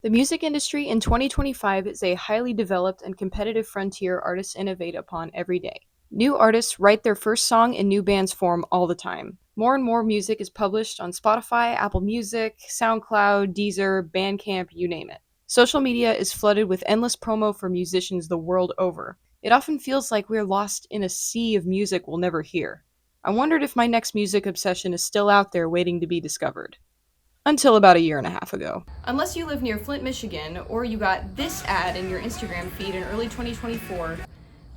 The music industry in 2025 is a highly developed and competitive frontier artists innovate upon every day. New artists write their first song and new bands form all the time. More and more music is published on Spotify, Apple Music, SoundCloud, Deezer, Bandcamp, you name it. Social media is flooded with endless promo for musicians the world over. It often feels like we're lost in a sea of music we'll never hear. I wondered if my next music obsession is still out there waiting to be discovered. Until about a year and a half ago. Unless you live near Flint, Michigan, or you got this ad in your Instagram feed in early 2024,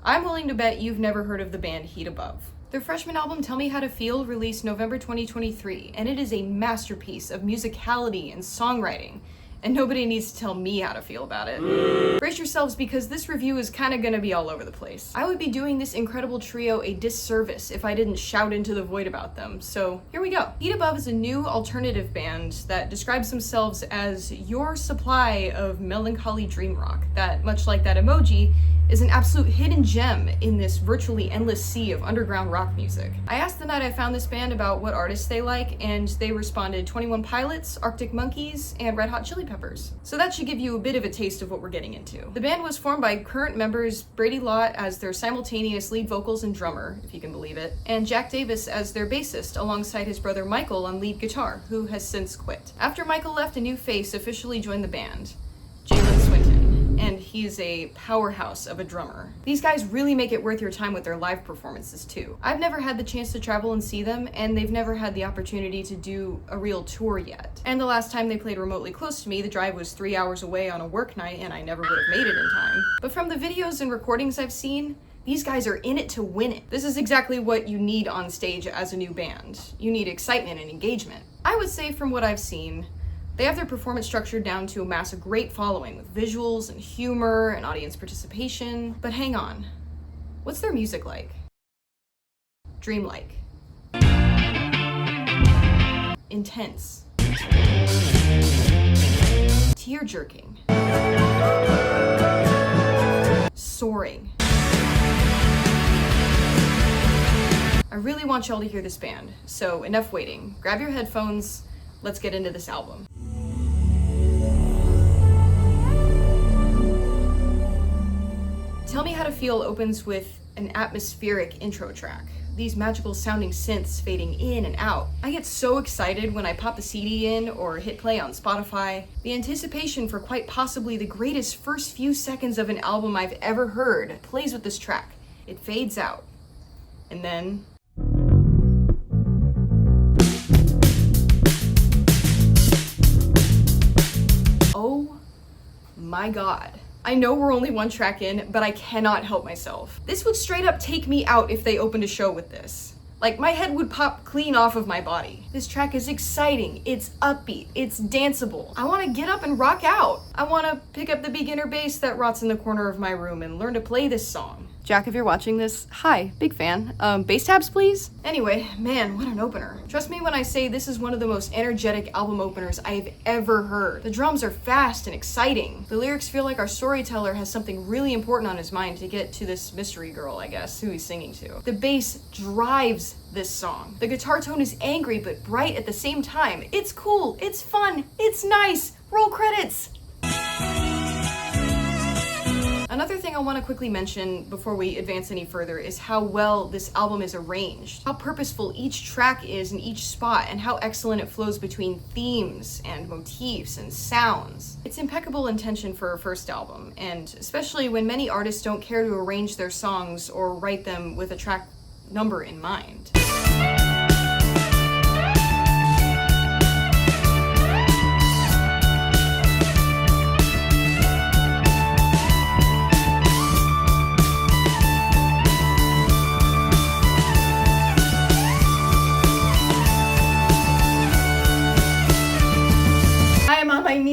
I'm willing to bet you've never heard of the band Heat Above. Their freshman album, Tell Me How to Feel, released November 2023, and it is a masterpiece of musicality and songwriting, and nobody needs to tell me how to feel about it. Brace yourselves because this review is kinda gonna be all over the place. I would be doing this incredible trio a disservice if I didn't shout into the void about them, so here we go. Heat Above is a new alternative band that describes themselves as your supply of melancholy dream rock that, much like that emoji, is an absolute hidden gem in this virtually endless sea of underground rock music. I asked the night I found this band about what artists they like, and they responded 21 Pilots, Arctic Monkeys, and Red Hot Chili Peppers. So that should give you a bit of a taste of what we're getting into. The band was formed by current members Brady Lott as their simultaneous lead vocals and drummer, if you can believe it, and Jack Davis as their bassist alongside his brother Michael on lead guitar, who has since quit. After Michael left, a new face officially joined the band, Jalen Swinton. And he's a powerhouse of a drummer. These guys really make it worth your time with their live performances too. I've never had the chance to travel and see them, and they've never had the opportunity to do a real tour yet. And the last time they played remotely close to me, the drive was 3 hours away on a work night, and I never would have made it in time. But from the videos and recordings I've seen, these guys are in it to win it. This is exactly what you need on stage as a new band. You need excitement and engagement. I would say from what I've seen, they have their performance structured down to amass a great following with visuals and humor and audience participation. But hang on, what's their music like? Dreamlike. Intense. Tear-jerking. Soaring. I really want y'all to hear this band, so enough waiting. Grab your headphones, let's get into this album. Tell Me How to Feel opens with an atmospheric intro track. These magical sounding synths fading in and out. I get so excited when I pop the CD in or hit play on Spotify. The anticipation for quite possibly the greatest first few seconds of an album I've ever heard plays with this track. It fades out. And then oh my god. I know we're only one track in, but I cannot help myself. This would straight up take me out if they opened a show with this. Like, my head would pop clean off of my body. This track is exciting, it's upbeat, it's danceable. I wanna get up and rock out. I wanna pick up the beginner bass that rots in the corner of my room and learn to play this song. Jack, if you're watching this, hi, big fan. Bass tabs, please? Anyway, man, what an opener. Trust me when I say this is one of the most energetic album openers I've ever heard. The drums are fast and exciting. The lyrics feel like our storyteller has something really important on his mind to get to this mystery girl, I guess, who he's singing to. The bass drives this song. The guitar tone is angry but bright at the same time. It's cool, it's fun, it's nice. Roll credits. Another thing I want to quickly mention before we advance any further is how well this album is arranged, how purposeful each track is in each spot, and how excellent it flows between themes and motifs and sounds. It's impeccable intention for a first album, and especially when many artists don't care to arrange their songs or write them with a track number in mind.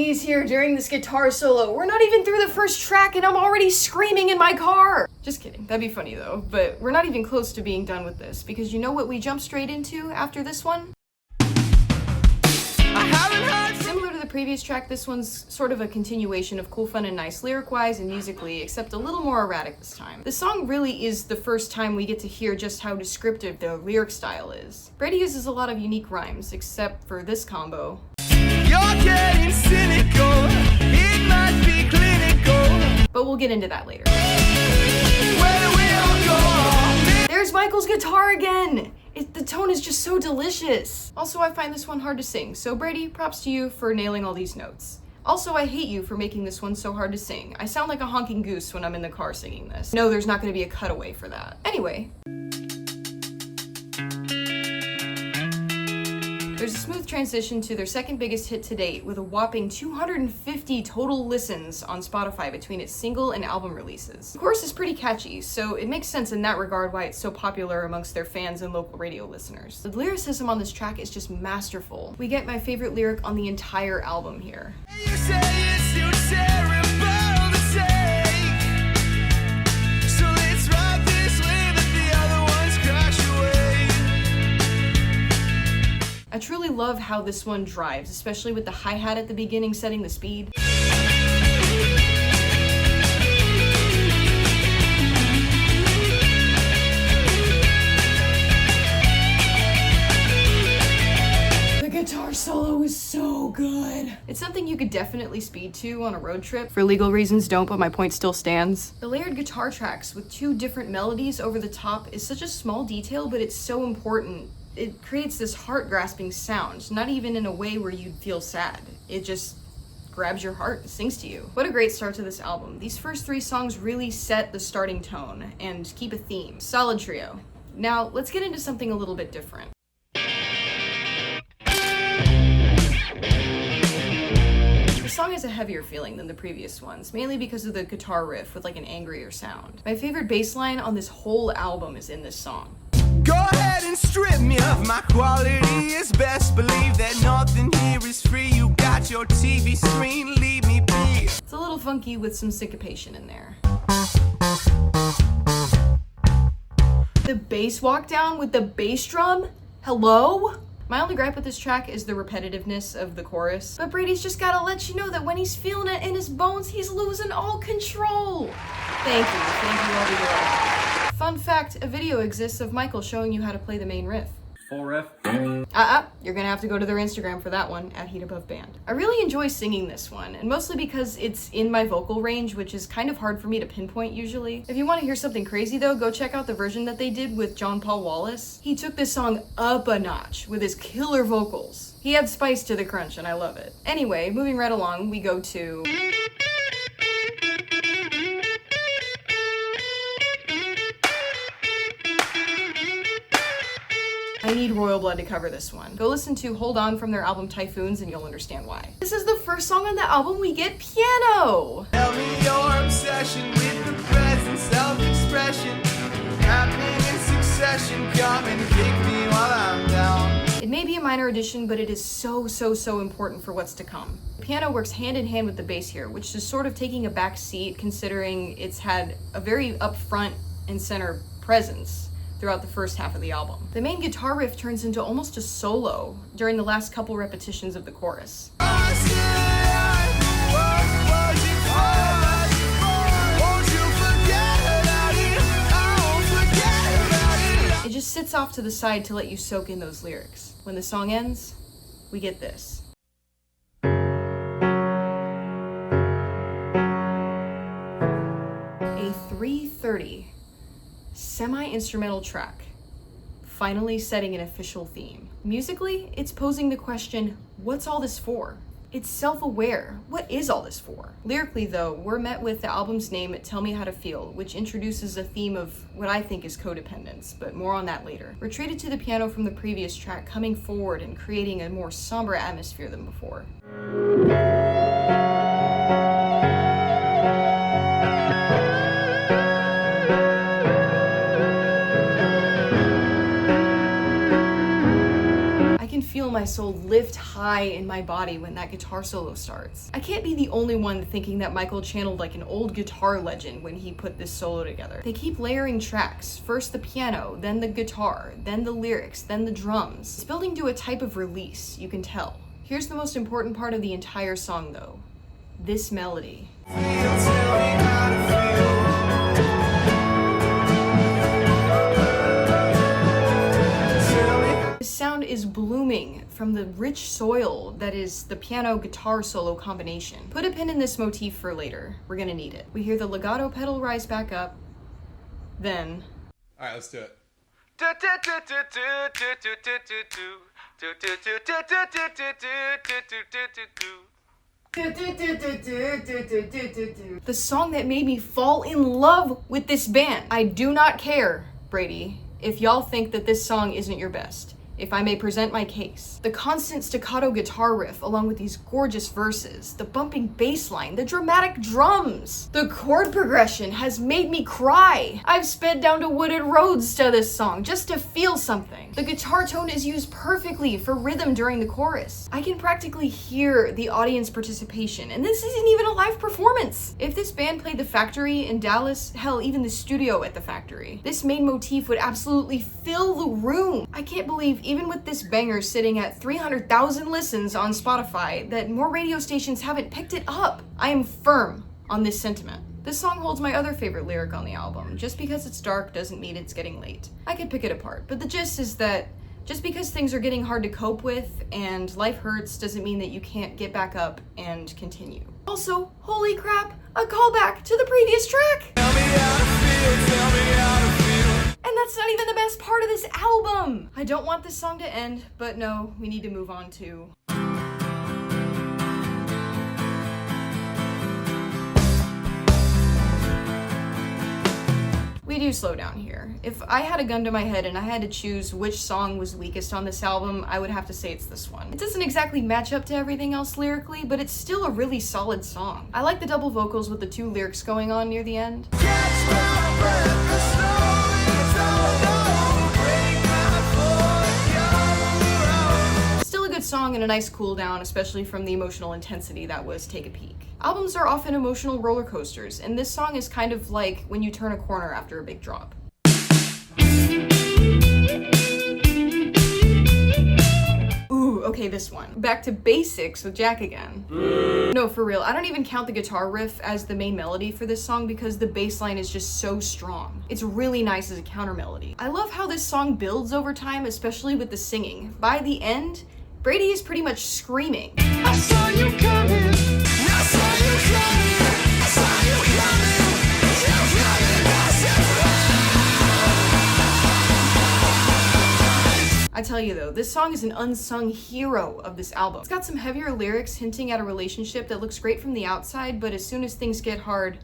Here during this guitar solo. We're not even through the first track and I'm already screaming in my car. Just kidding, that'd be funny though, but we're not even close to being done with this because you know what we jump straight into after this one? Similar to the previous track, this one's sort of a continuation of Cool, Fun, and Nice lyric-wise and musically, except a little more erratic this time. The song really is the first time we get to hear just how descriptive the lyric style is. Brady uses a lot of unique rhymes, except for this combo. You're getting cynical. but we'll get into that later. There's Michael's guitar again! The tone is just so delicious. Also, I find this one hard to sing, so Brady, props to you for nailing all these notes. Also, I hate you for making this one so hard to sing. I sound like a honking goose when I'm in the car singing this. No, there's not gonna be a cutaway for that. Anyway. There's a smooth transition to their second biggest hit to date with a whopping 250 total listens on Spotify between its single and album releases. The chorus is pretty catchy, so it makes sense in that regard why it's so popular amongst their fans and local radio listeners. The lyricism on this track is just masterful. We get my favorite lyric on the entire album here. You say it's too terrible to say, so let's ride this wave and the other ones crash away. I truly love how this one drives, especially with the hi-hat at the beginning setting the speed. The guitar solo is so good. It's something you could definitely speed to on a road trip. For legal reasons, don't, but my point still stands. The layered guitar tracks with two different melodies over the top is such a small detail, but it's so important. It creates this heart-grasping sound, not even in a way where you'd feel sad. It just grabs your heart and sings to you. What a great start to this album. These first three songs really set the starting tone and keep a theme. Solid trio. Now, let's get into something a little bit different. The song has a heavier feeling than the previous ones, mainly because of the guitar riff with like an angrier sound. My favorite bass line on this whole album is in this song. Go ahead and strip me of my quality. It's best believe that nothing here is free. You got your TV screen, leave me be. It's a little funky with some syncopation in there. The bass walk down with the bass drum? Hello? My only gripe with this track is the repetitiveness of the chorus, but Brady's just gotta let you know that when he's feeling it in his bones, he's losing all control. Thank you, I'll be right. Fun fact, a video exists of Michael showing you how to play the main riff. 4F. You're gonna have to go to their Instagram for that one, @HeatAboveBand. I really enjoy singing this one, and mostly because it's in my vocal range, which is kind of hard for me to pinpoint usually. If you want to hear something crazy though, go check out the version that they did with John Paul Wallace. He took this song up a notch with his killer vocals. He adds spice to the crunch, and I love it. Anyway, moving right along, we go to... I need Royal Blood to cover this one. Go listen to Hold On from their album Typhoons and you'll understand why. This is the first song on the album we get piano! Tell me your obsession with the present self-expression happening in succession. Come and kick me while I'm down. It may be a minor addition, but it is so important for what's to come. The piano works hand in hand with the bass here, which is sort of taking a back seat considering it's had a very upfront and center presence throughout the first half of the album. The main guitar riff turns into almost a solo during the last couple repetitions of the chorus. It just sits off to the side to let you soak in those lyrics. When the song ends, we get this. A 3:30 semi-instrumental track, finally setting an official theme. Musically, it's posing the question, what's all this for? It's self-aware. What is all this for? Lyrically, though, we're met with the album's name, Tell Me How to Feel, which introduces a theme of what I think is codependence, but more on that later. We're treated to the piano from the previous track, coming forward and creating a more somber atmosphere than before. Feel my soul lift high in my body when that guitar solo starts. I can't be the only one thinking that Michael channeled like an old guitar legend when he put this solo together. They keep layering tracks, first the piano, then the guitar, then the lyrics, then the drums. It's building to a type of release, you can tell. Here's the most important part of the entire song though, this melody. The sound is blooming from the rich soil that is the piano-guitar solo combination. Put a pin in this motif for later. We're gonna need it. We hear the legato pedal rise back up, then... Alright, let's do it. The song that made me fall in love with this band. I do not care, Brady, if y'all think that this song isn't your best. If I may present my case. The constant staccato guitar riff along with these gorgeous verses, the bumping bass line, the dramatic drums. The chord progression has made me cry. I've sped down to wooded roads to this song just to feel something. The guitar tone is used perfectly for rhythm during the chorus. I can practically hear the audience participation, and this isn't even a live performance. If this band played the Factory in Dallas, hell, even the studio at the Factory, this main motif would absolutely fill the room. I can't believe even with this banger sitting at 300,000 listens on Spotify, that more radio stations haven't picked it up. I am firm on this sentiment. This song holds my other favorite lyric on the album. Just because it's dark doesn't mean it's getting late. I could pick it apart, but the gist is that just because things are getting hard to cope with and life hurts doesn't mean that you can't get back up and continue. Also, holy crap, a callback to the previous track! Tell me how to feel, tell me how to feel. And that's not even the best part of this album! I don't want this song to end, but no, we need to move on to... We do slow down here. If I had a gun to my head and I had to choose which song was weakest on this album, I would have to say it's this one. It doesn't exactly match up to everything else lyrically, but it's still a really solid song. I like the double vocals with the two lyrics going on near the end. Catch my breath, the snow is all break my foot, Still a good song and a nice cool down, especially from the emotional intensity that was Take a Peek. Albums are often emotional roller coasters, and this song is kind of like when you turn a corner after a big drop. Ooh, okay, this one. Back to basics with Jack again. No, for real, I don't even count the guitar riff as the main melody for this song because the bass line is just so strong. It's really nice as a counter melody. I love how this song builds over time, especially with the singing. By the end, Brady is pretty much screaming. I saw you coming, I saw you coming, I saw you coming, I tell you though, this song is an unsung hero of this album. It's got some heavier lyrics hinting at a relationship that looks great from the outside, but as soon as things get hard,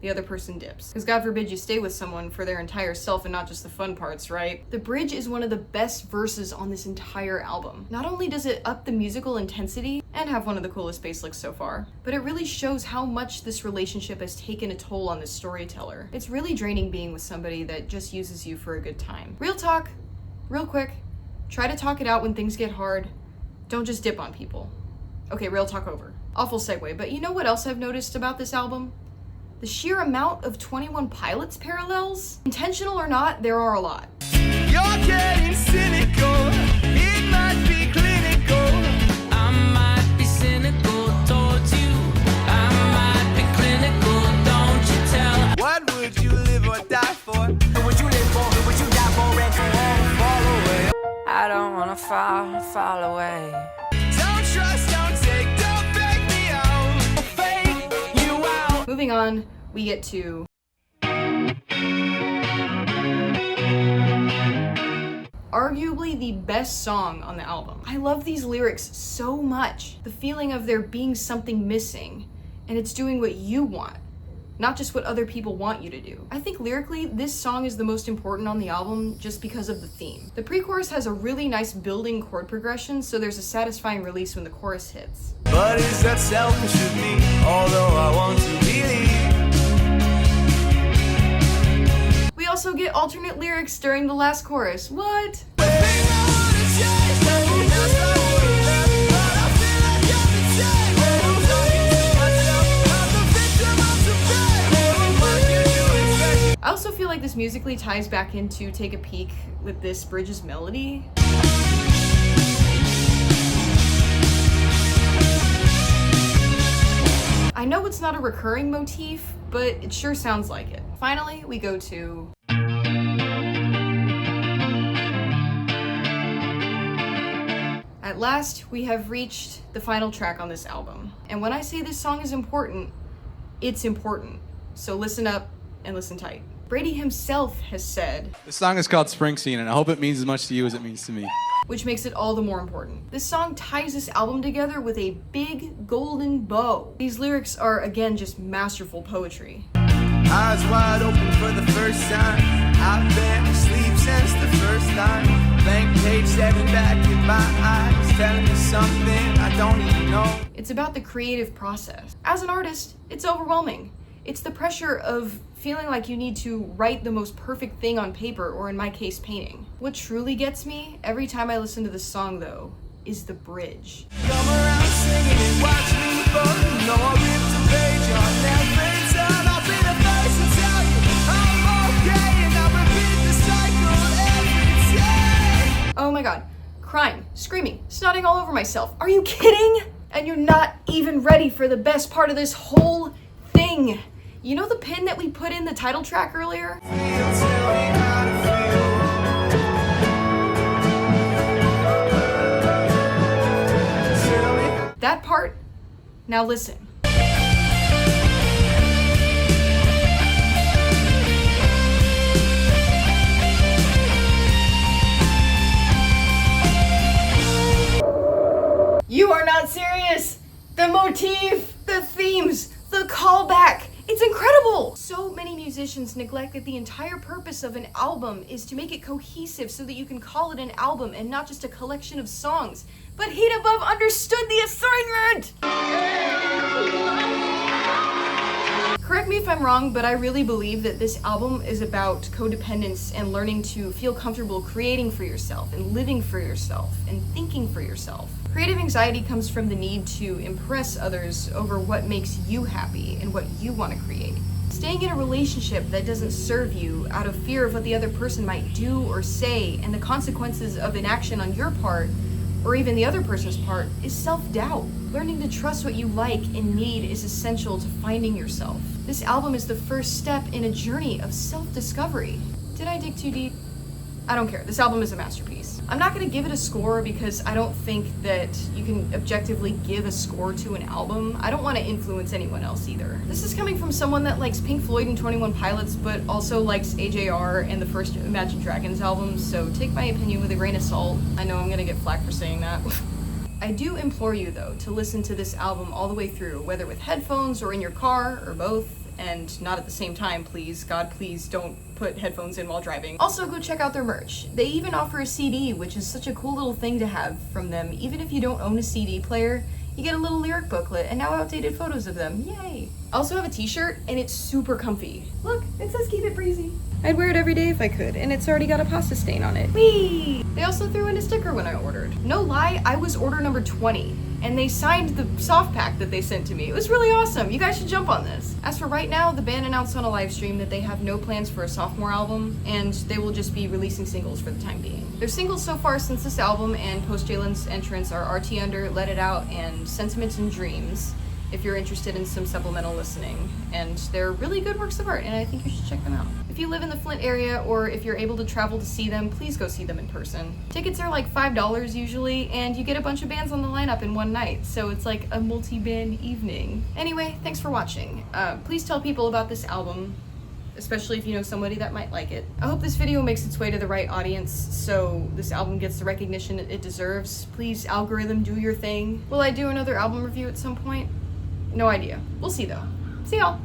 the other person dips. Because God forbid you stay with someone for their entire self and not just the fun parts, right? The bridge is one of the best verses on this entire album. Not only does it up the musical intensity and have one of the coolest bass licks so far, but it really shows how much this relationship has taken a toll on this storyteller. It's really draining being with somebody that just uses you for a good time. Real talk, real quick, try to talk it out when things get hard. Don't just dip on people. Okay, real talk over. Awful segue, but you know what else I've noticed about this album? The sheer amount of 21 Pilots parallels? Intentional or not, there are a lot. You're getting cynical, it might be clinical. I might be cynical towards you, I might be clinical, don't you tell. What would you live or die for? Who would you live for, who would you die for, and fall away? I don't wanna fall away. Don't trust, don't take, don't fake me out. Fake you out. Moving on, we get to arguably the best song on the album. I love these lyrics so much. The feeling of there being something missing, and it's doing what you want, not just what other people want you to do. I think lyrically, this song is the most important on the album just because of the theme. The pre-chorus has a really nice building chord progression, so there's a satisfying release when the chorus hits. But is that selfish of me? Although I want to believe. We also get alternate lyrics during the last chorus. What? I also feel like this musically ties back into Take a Peek with this bridge's melody. I know it's not a recurring motif, but it sure sounds like it. Finally, we go to At last, we have reached the final track on this album. And when I say this song is important, it's important. So listen up and listen tight. Brady himself has said, This song is called Springsteen, and I hope it means as much to you as it means to me. which makes it all the more important. This song ties this album together with a big golden bow. These lyrics are, again, just masterful poetry. Eyes wide open for the first time. I've been asleep since the first time. Blank page staring back in my eyes, telling me something I don't even know. It's about the creative process. As an artist, it's overwhelming. It's the pressure of feeling like you need to write the most perfect thing on paper, or in my case, painting. What truly gets me every time I listen to this song, though, is the bridge. Come around singing and watch me fall. You know I ripped a page on that turn. I'll be the first to tell you I'm okay, and I'll repeat the cycle every day. Oh my god. Crying, screaming, snotting all over myself. Are you kidding? And you're not even ready for the best part of this whole thing. You know the pin that we put in the title track earlier? Tell me how to feel. Tell me. That part? Now listen. You are not serious! The motif, the themes, the callback. It's incredible! So many musicians neglect that the entire purpose of an album is to make it cohesive so that you can call it an album and not just a collection of songs. But Heat Above understood the assignment! Correct me if I'm wrong, but I really believe that this album is about codependence and learning to feel comfortable creating for yourself and living for yourself and thinking for yourself. Creative anxiety comes from the need to impress others over what makes you happy and what you want to create. Staying in a relationship that doesn't serve you out of fear of what the other person might do or say and the consequences of inaction on your part or even the other person's part is self-doubt. Learning to trust what you like and need is essential to finding yourself. This album is the first step in a journey of self-discovery. Did I dig too deep? I don't care. This album is a masterpiece. I'm not going to give it a score because I don't think that you can objectively give a score to an album. I don't want to influence anyone else either. This is coming from someone that likes Pink Floyd and 21 Pilots, but also likes AJR and the first Imagine Dragons album, so take my opinion with a grain of salt. I know I'm going to get flack for saying that. I do implore you, though, to listen to this album all the way through, whether with headphones or in your car or both. And not at the same time, please. God, please don't put headphones in while driving. Also, go check out their merch. They even offer a CD, which is such a cool little thing to have from them. Even if you don't own a CD player, you get a little lyric booklet and now outdated photos of them. Yay! I also have a t-shirt, and it's super comfy. Look, it says keep it breezy. I'd wear it every day if I could, and it's already got a pasta stain on it. Whee! They also threw in a sticker when I ordered. No lie, I was order number 20. And they signed the soft pack that they sent to me. It was really awesome. You guys should jump on this. As for right now, the band announced on a live stream that they have no plans for a sophomore album, and they will just be releasing singles for the time being. Their singles so far since this album and post Jalen's entrance are RT Under, Let It Out, and Sentiments and Dreams, if you're interested in some supplemental listening. And they're really good works of art, and I think you should check them out. If you live in the Flint area, or if you're able to travel to see them, please go see them in person. Tickets are like $5 usually, and you get a bunch of bands on the lineup in one night, so it's like a multi-band evening. Anyway, thanks for watching. Please tell people about this album, especially if you know somebody that might like it. I hope this video makes its way to the right audience, so this album gets the recognition it deserves. Please, algorithm, do your thing. Will I do another album review at some point? No idea. We'll see though. See y'all.